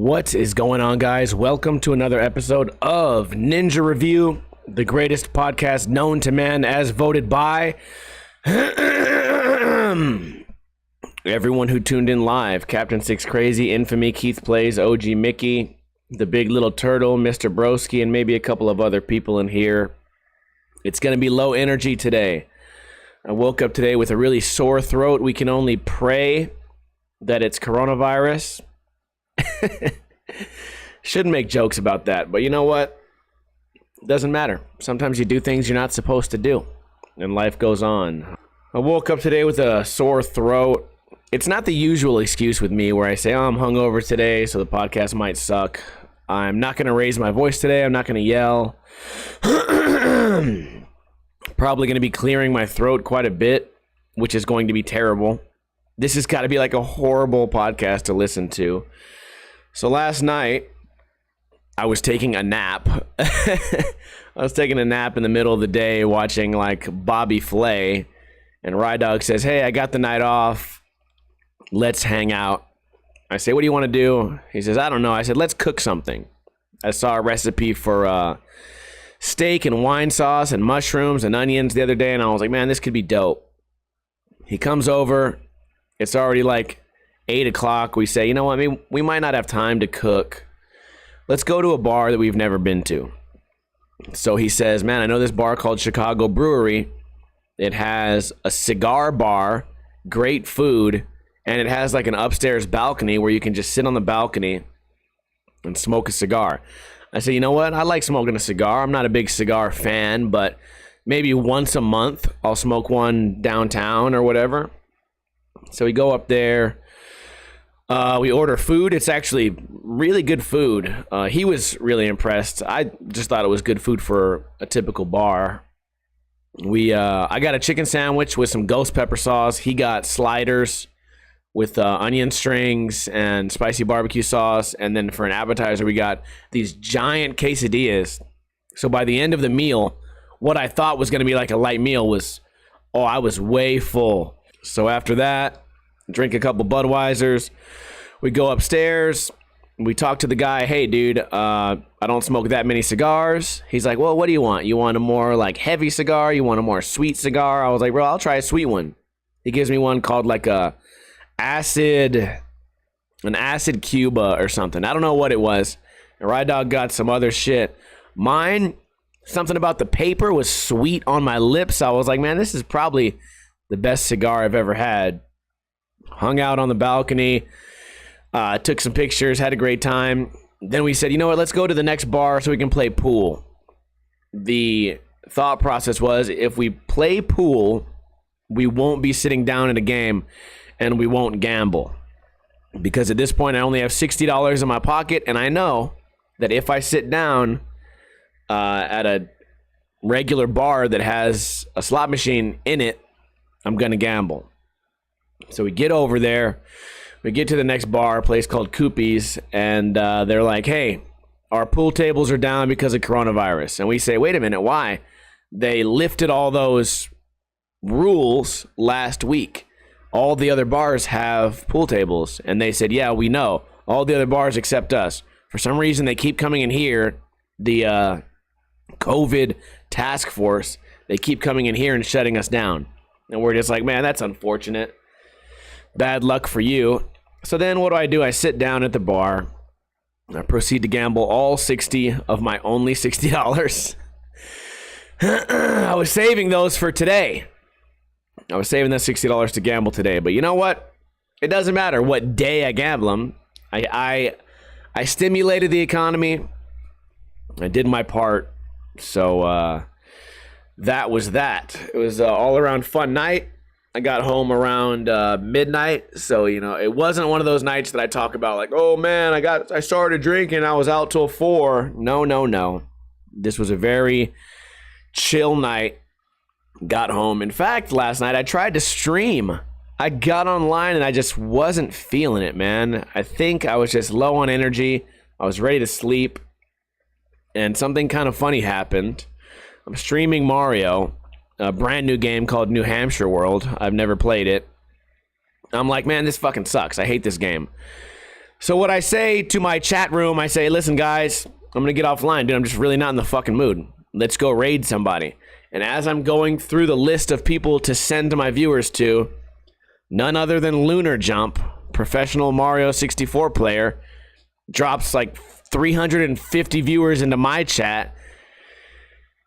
What is going on, guys? Welcome to another episode of Ninja Review, the greatest podcast known to man as voted by everyone who tuned in live. Captain Six Crazy, Infamy, Keith Plays, OG Mickey, the Big Little Turtle, Mr. Broski, and maybe a couple of other people in here. It's going to be low energy today. I woke up today with a really sore throat. We can only pray that it's coronavirus. Shouldn't make jokes about that, but you know what? Doesn't matter. Sometimes you do things you're not supposed to do, and life goes on. I woke up today with a sore throat. It's not the usual excuse with me where I say, I'm hungover today, so the podcast might suck. I'm not going to raise my voice today. I'm not going to yell. Probably going to be clearing my throat quite a bit, which is going to be terrible. This has got to be like a horrible podcast to listen to. So last night, I was taking a nap. I was taking a nap in the middle of the day watching like Bobby Flay. And Rydog says, hey, I got the night off. Let's hang out. I say, what do you want to do? He says, I don't know. I said, let's cook something. I saw a recipe for steak and wine sauce and mushrooms and onions the other day. And I was like, man, this could be dope. He comes over. It's already like 8 o'clock. We say, you know what? I mean, we might not have time to cook. Let's go to a bar that we've never been to. So he says, man, I know this bar called Chicago Brewery. It has a cigar bar, great food, and it has like an upstairs balcony where you can just sit on the balcony and smoke a cigar. I say, you know what? I like smoking a cigar. I'm not a big cigar fan, but maybe once a month I'll smoke one downtown or whatever. So we go up there. We order food. It's actually really good food. He was really impressed. I just thought it was good food for a typical bar. I got a chicken sandwich with some ghost pepper sauce. He got sliders with onion strings and spicy barbecue sauce. And then for an appetizer, we got these giant quesadillas. So by the end of the meal, what I thought was going to be like a light meal was, I was way full. So after that, drink a couple Budweisers. We go upstairs. We talk to the guy. Hey, dude, I don't smoke that many cigars. He's like, well, what do you want? You want a more like heavy cigar? You want a more sweet cigar? I was like, bro, I'll try a sweet one. He gives me one called like an acid Cuba or something. I don't know what it was. And Rydog got some other shit. Mine, something about the paper was sweet on my lips. I was like, man, this is probably the best cigar I've ever had. Hung out on the balcony, took some pictures, had a great time. Then we said, you know what, let's go to the next bar so we can play pool. The thought process was, if we play pool, we won't be sitting down in a game and we won't gamble. Because at this point, I only have $60 in my pocket, and I know that if I sit down at a regular bar that has a slot machine in it, I'm going to gamble. So we get over there. We get to the next bar, a place called Coopy's, and they're like, hey, our pool tables are down because of coronavirus. And we say, wait a minute, why? They lifted all those rules last week. All the other bars have pool tables. And they said, yeah, we know. All the other bars except us. For some reason, they keep coming in here. The COVID task force, they keep coming in here and shutting us down. And we're just like, man, that's unfortunate. Bad luck for you. So then what do? I sit down at the bar. I proceed to gamble all 60 of my only $60. I was saving those for today. I was saving that $60 to gamble today. But you know what? It doesn't matter what day I gamble them. I stimulated the economy. I did my part. So that was that. It was all around fun night. I got home around midnight, so it wasn't one of those nights that I talk about like, oh man, I started drinking, I was out till 4. No. This was a very chill night. Got home. In fact, last night I tried to stream. I got online and I just wasn't feeling it, man. I think I was just low on energy. I was ready to sleep, and something kind of funny happened. I'm streaming Mario, a brand new game called New Hampshire World. I've never played it. I'm like, man, this fucking sucks. I hate this game. So what I say to my chat room, I say, listen, guys, I'm going to get offline, dude. I'm just really not in the fucking mood. Let's go raid somebody. And as I'm going through the list of people to send to my viewers to, none other than Lunar Jump, professional Mario 64 player, drops like 350 viewers into my chat.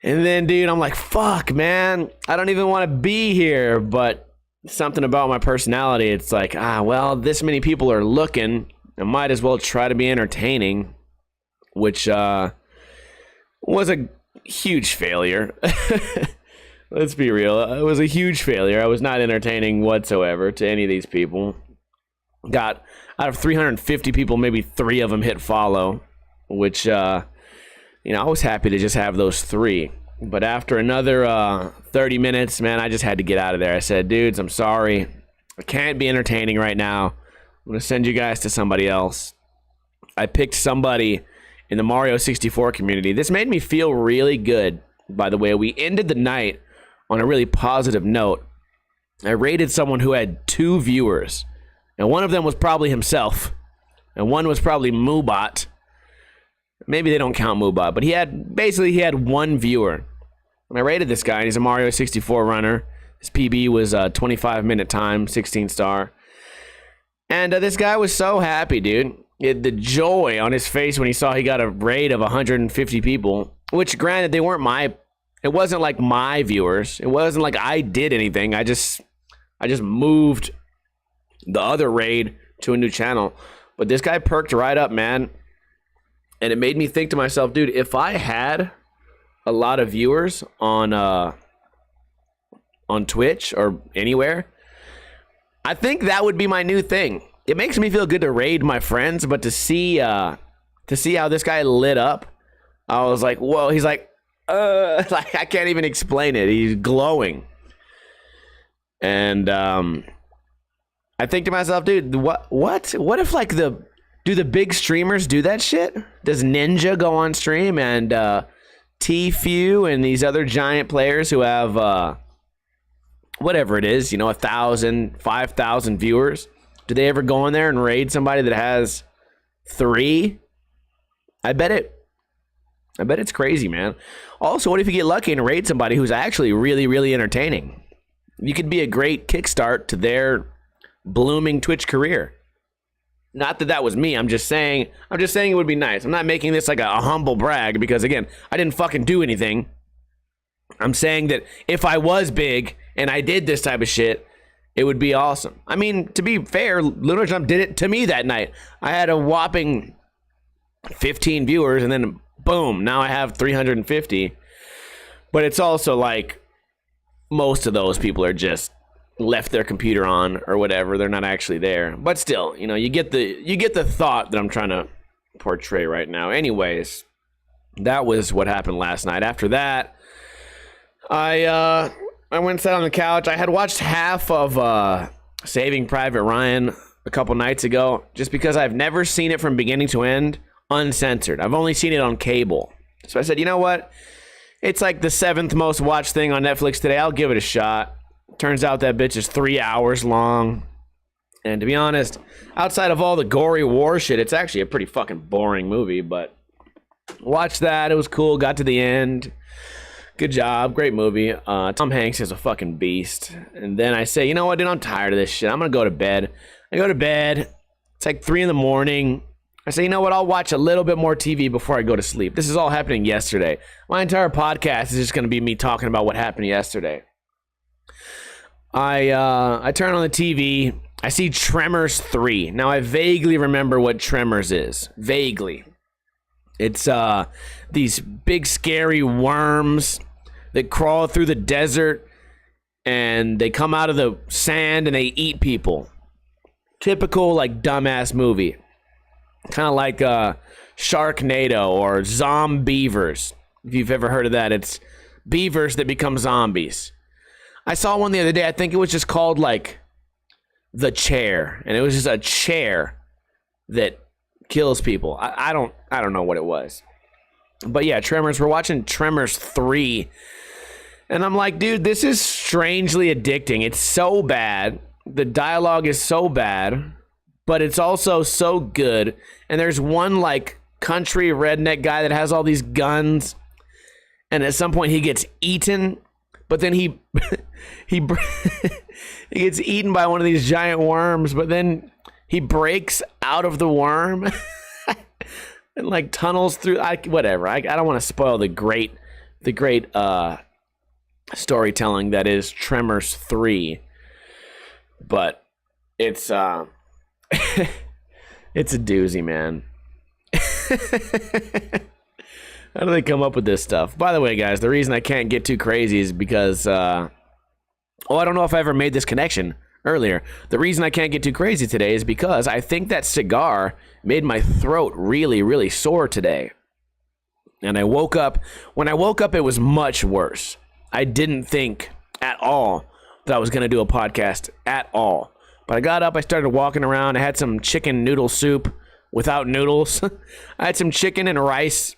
And then, dude, I'm like, fuck, man, I don't even want to be here. But something about my personality, it's like, well, this many people are looking. I might as well try to be entertaining, which was a huge failure. Let's be real. It was a huge failure. I was not entertaining whatsoever to any of these people. Got out of 350 people, maybe 3 of them hit follow, which, I was happy to just have those 3. But after another 30 minutes, man, I just had to get out of there. I said, dudes, I'm sorry. I can't be entertaining right now. I'm going to send you guys to somebody else. I picked somebody in the Mario 64 community. This made me feel really good, by the way. We ended the night on a really positive note. I rated someone who had 2 viewers. And one of them was probably himself. And one was probably Moobot. Maybe they don't count Moobot, but he had 1 viewer. And I rated this guy, and he's a Mario 64 runner. His PB was 25-minute time, 16 star. And this guy was so happy, dude. The joy on his face when he saw he got a raid of 150 people, which granted, it wasn't like my viewers. It wasn't like I did anything. I just moved the other raid to a new channel. But this guy perked right up, man. And it made me think to myself, dude, if I had a lot of viewers on Twitch or anywhere, I think that would be my new thing. It makes me feel good to raid my friends, but to see how this guy lit up, I was like, whoa. He's like I can't even explain it. He's glowing. And I think to myself, dude, what if like do the big streamers do that shit? Does Ninja go on stream and Tfue and these other giant players who have whatever it is, 1,000, 5,000 viewers? Do they ever go in there and raid somebody that has 3? I bet it's crazy, man. Also, what if you get lucky and raid somebody who's actually really, really entertaining? You could be a great kickstart to their blooming Twitch career. Not that that was me. I'm just saying it would be nice. I'm not making this like a humble brag because, again, I didn't fucking do anything. I'm saying that if I was big and I did this type of shit, it would be awesome. I mean, to be fair, Lunar Jump did it to me that night. I had a whopping 15 viewers, and then boom, now I have 350. But it's also like most of those people are just left their computer on or whatever. They're not actually there. But still, you get the thought that I'm trying to portray right now. Anyways, that was what happened last night. After that, I went and sat on the couch. I had watched half of Saving Private Ryan a couple nights ago, just because I've never seen it from beginning to end uncensored. I've only seen it on cable. So I said, you know what? It's like the 7th most watched thing on Netflix today. I'll give it a shot. Turns out that bitch is 3 hours long. And to be honest, outside of all the gory war shit, it's actually a pretty fucking boring movie. But watched that. It was cool. Got to the end. Good job. Great movie. Tom Hanks is a fucking beast. And then I say, you know what, dude? I'm tired of this shit. I'm going to go to bed. I go to bed. It's like 3 in the morning. I say, you know what? I'll watch a little bit more TV before I go to sleep. This is all happening yesterday. My entire podcast is just going to be me talking about what happened yesterday. I turn on the TV. I see Tremors 3. Now, I vaguely remember what Tremors is. Vaguely. It's these big, scary worms that crawl through the desert, and they come out of the sand, and they eat people. Typical, like, dumbass movie. Kind of like Sharknado or Zombievers. If you've ever heard of that, it's beavers that become zombies. I saw one the other day. I think it was just called, like, The Chair. And it was just a chair that kills people. I don't know what it was. But yeah, Tremors. We're watching Tremors 3. And I'm like, dude, this is strangely addicting. It's so bad. The dialogue is so bad. but it's also so good. And there's one like country redneck guy that has all these guns, and at some point he gets eaten, but then he he gets eaten by one of these giant worms, but then he breaks out of the worm and like tunnels through. Whatever. I don't want to spoil the great storytelling that is Tremors 3, but it's it's a doozy, man. How do they come up with this stuff? By the way, guys, the reason I can't get too crazy is because I don't know if I ever made this connection earlier. The reason I can't get too crazy today is because I think that cigar made my throat really, really sore today. And I woke up, when I woke up, it was much worse. I didn't think at all that I was going to do a podcast at all. But I got up, I started walking around, I had some chicken noodle soup without noodles. I had some chicken and rice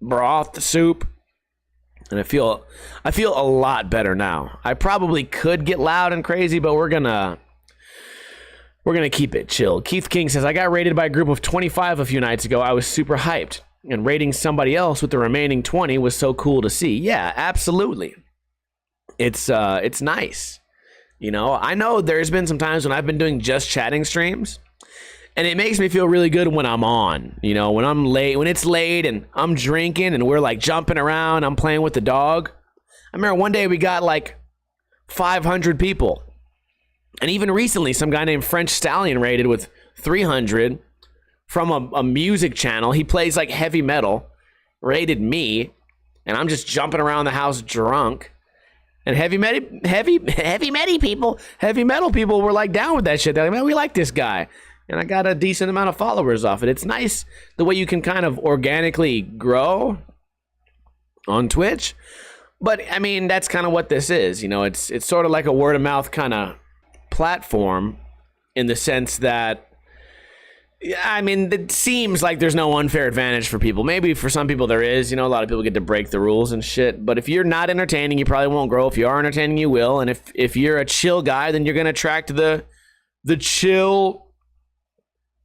broth soup, and I feel a lot better now. I probably could get loud and crazy, but we're gonna keep it chill. Keith King says, I got rated by a group of 25 a few nights ago. I was super hyped, and rating somebody else with the remaining 20 was so cool to see. Yeah, absolutely. It's nice. You know, I know there's been some times when I've been doing just chatting streams, and it makes me feel really good when I'm on, you know, when I'm late, when it's late and I'm drinking and we're like jumping around, I'm playing with the dog. I remember one day we got like 500 people. And even recently, some guy named French Stallion rated with 300 from a music channel. He plays like heavy metal, rated me, and I'm just jumping around the house drunk. And heavy metal people were like down with that shit. They're like, man, we like this guy. And I got a decent amount of followers off it. It's nice the way you can kind of organically grow on Twitch. But I mean, that's kind of what this is. You know, it's sort of like a word of mouth kind of platform in the sense that, I mean, it seems like there's no unfair advantage for people. Maybe for some people there is. You know, a lot of people get to break the rules and shit. But if you're not entertaining, you probably won't grow. If you are entertaining, you will. And if you're a chill guy, then you're going to attract the chill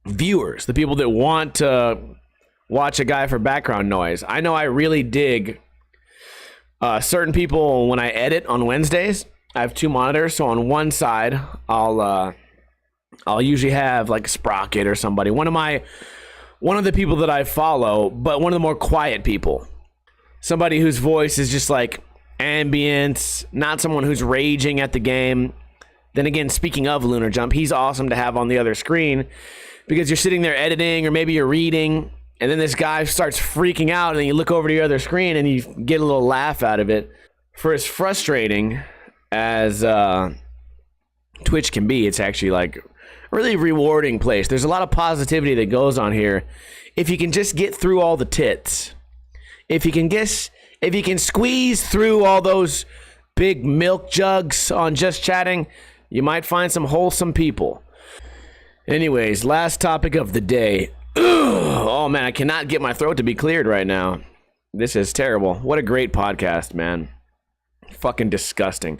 viewers, the people that want to watch a guy for background noise. I know I really dig certain people when I edit on Wednesdays. I have two monitors, so on one side I'll usually have like Sprocket or somebody, one of the people that I follow, but one of the more quiet people, somebody whose voice is just like ambient, not someone who's raging at the game. Then again, speaking of Lunar Jump, he's awesome to have on the other screen, because you're sitting there editing, or maybe you're reading, and then this guy starts freaking out, and then you look over to your other screen and you get a little laugh out of it. For as frustrating as Twitch can be, it's actually like a really rewarding place. There's a lot of positivity that goes on here if you can just get through all the tits. If you can squeeze through all those big milk jugs on just chatting, you might find some wholesome people. Anyways, last topic of the day. Oh man, I cannot get my throat to be cleared right now. This is terrible. What a great podcast, man. Fucking disgusting.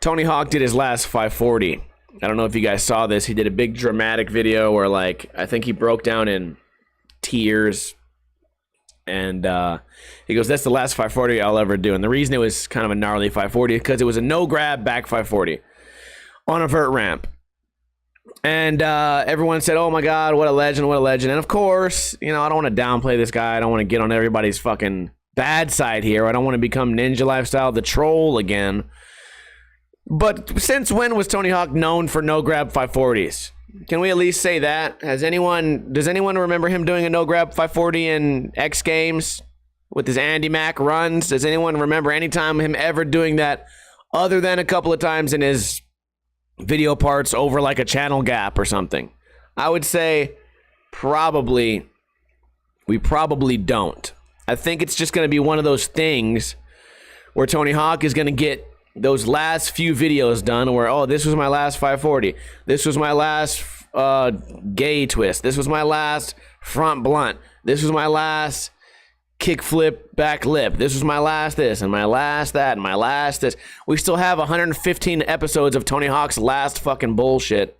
Tony Hawk did his last 540. I don't know if you guys saw this. He did a big dramatic video where, like, I think he broke down in tears. And he goes, that's the last 540 I'll ever do. And the reason it was kind of a gnarly 540 is because it was a no-grab back 540 on a vert ramp. And everyone said, oh my God, what a legend, what a legend. And of course, you know, I don't want to downplay this guy. I don't want to get on everybody's fucking bad side here. I don't want to become Ninja Lifestyle, the troll again. But since when was Tony Hawk known for no-grab 540s? Can we at least say that? Does anyone remember him doing a no-grab 540 in X Games with his Andy Mac runs? Does anyone remember any time him ever doing that other than a couple of times in his video parts over like a channel gap or something? I would say we probably don't. I think it's just going to be one of those things where Tony Hawk is going to get those last few videos done where, oh, this was my last 540. This was my last gay twist. This was my last front blunt. This was my last kickflip back lip. This was my last this and my last that and my last this. We still have 115 episodes of Tony Hawk's last fucking bullshit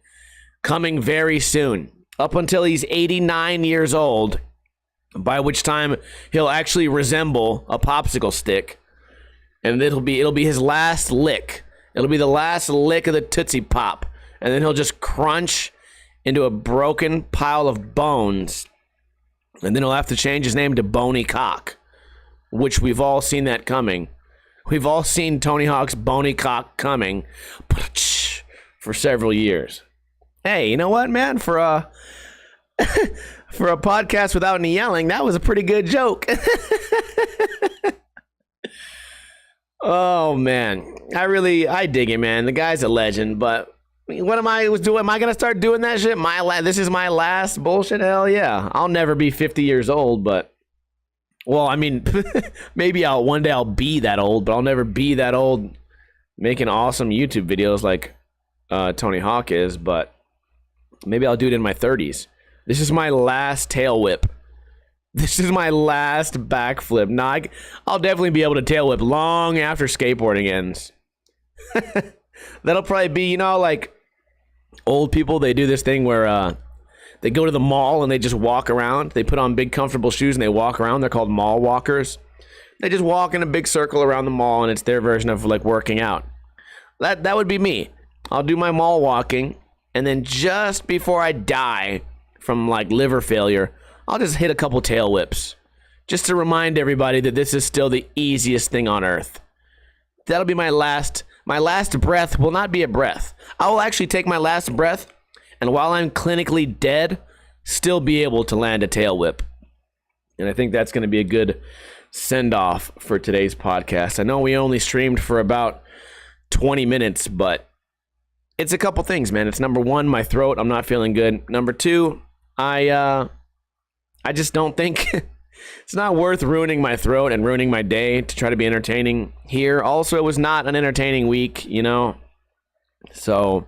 coming very soon. up until he's 89 years old, by which time he'll actually resemble a popsicle stick, and it'll be his last lick. It'll be the last lick of the Tootsie Pop, and then he'll just crunch into a broken pile of bones, and then he'll have to change his name to Bony Cock, which we've all seen that coming. We've all seen Tony Hawk's Bony Cock coming for several years. Hey, you know what, man? For a podcast without any yelling, that was a pretty good joke. Oh, man. I dig it, man. The guy's a legend, but what am I doing? Am I going to start doing that shit? This is my last bullshit? Hell yeah. I'll never be 50 years old, but... Well, I mean, maybe one day I'll be that old, but I'll never be that old making awesome YouTube videos like Tony Hawk is, but maybe I'll do it in my 30s. This is my last tail whip. This is my last backflip. Nah, I'll definitely be able to tail whip long after skateboarding ends. That'll probably be, like old people, they do this thing where they go to the mall and they just walk around. They put on big comfortable shoes and they walk around. They're called mall walkers. They just walk in a big circle around the mall, and it's their version of like working out. That would be me. I'll do my mall walking, and then just before I die from like liver failure, I'll just hit a couple tail whips just to remind everybody that this is still the easiest thing on earth. That'll be my last breath will not be a breath. I will actually take my last breath, and while I'm clinically dead, still be able to land a tail whip. And I think that's going to be a good send-off for today's podcast. I know we only streamed for about 20 minutes, but it's a couple things, man. It's number one, my throat. I'm not feeling good. Number two, I just don't think it's not worth ruining my throat and ruining my day to try to be entertaining here. Also, it was not an entertaining week, So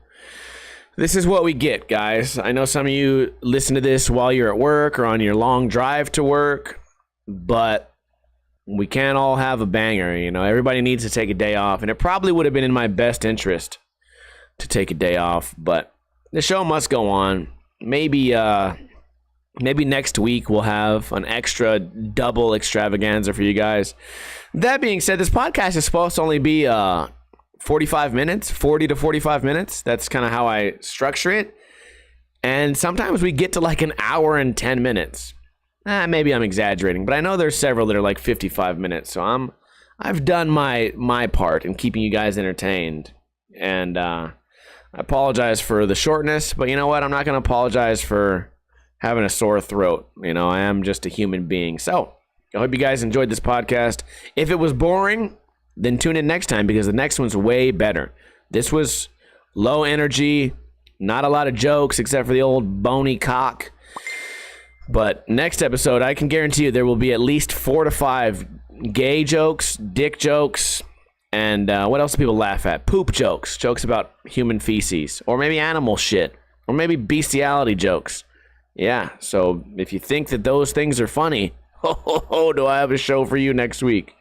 this is what we get, guys. I know some of you listen to this while you're at work or on your long drive to work, but we can't all have a banger, Everybody needs to take a day off, and it probably would have been in my best interest to take a day off, but the show must go on. Maybe next week we'll have an extra double extravaganza for you guys. That being said, this podcast is supposed to only be 45 minutes, 40 to 45 minutes. That's kind of how I structure it. And sometimes we get to like an hour and 10 minutes. Maybe I'm exaggerating, but I know there's several that are like 55 minutes. So I've done my part in keeping you guys entertained. And I apologize for the shortness, but you know what? I'm not going to apologize for having a sore throat. I am just a human being. So I hope you guys enjoyed this podcast. If it was boring, then tune in next time, because the next one's way better. This was low energy, not a lot of jokes except for the old bony cock. But next episode, I can guarantee you there will be at least 4 to 5 gay jokes, dick jokes, and what else do people laugh at? Poop jokes, jokes about human feces, or maybe animal shit, or maybe bestiality jokes. Yeah, so if you think that those things are funny, do I have a show for you next week.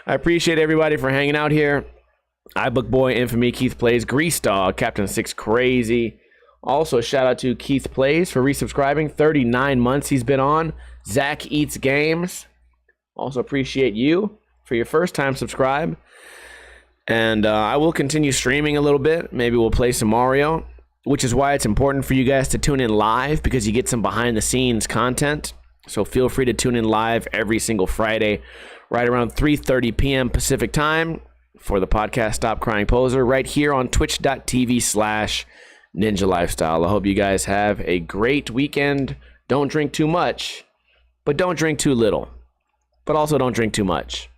I appreciate everybody for hanging out here. iBook Boy, Infamy, Keith Plays, Grease Dog, Captain 6 Crazy. Also, shout out to Keith Plays for resubscribing. 39 months he's been on. Zach Eats Games. Also appreciate you for your first time subscribe. And I will continue streaming a little bit. Maybe we'll play some Mario, which is why it's important for you guys to tune in live, because you get some behind the scenes content. So feel free to tune in live every single Friday, right around 3:30 p.m. Pacific time for the podcast Stop Crying Poser, right here on twitch.tv/Ninja Lifestyle. I hope you guys have a great weekend. Don't drink too much, but don't drink too little. But also don't drink too much.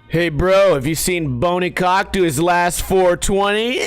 Hey bro, have you seen Bony Cock do his last 420?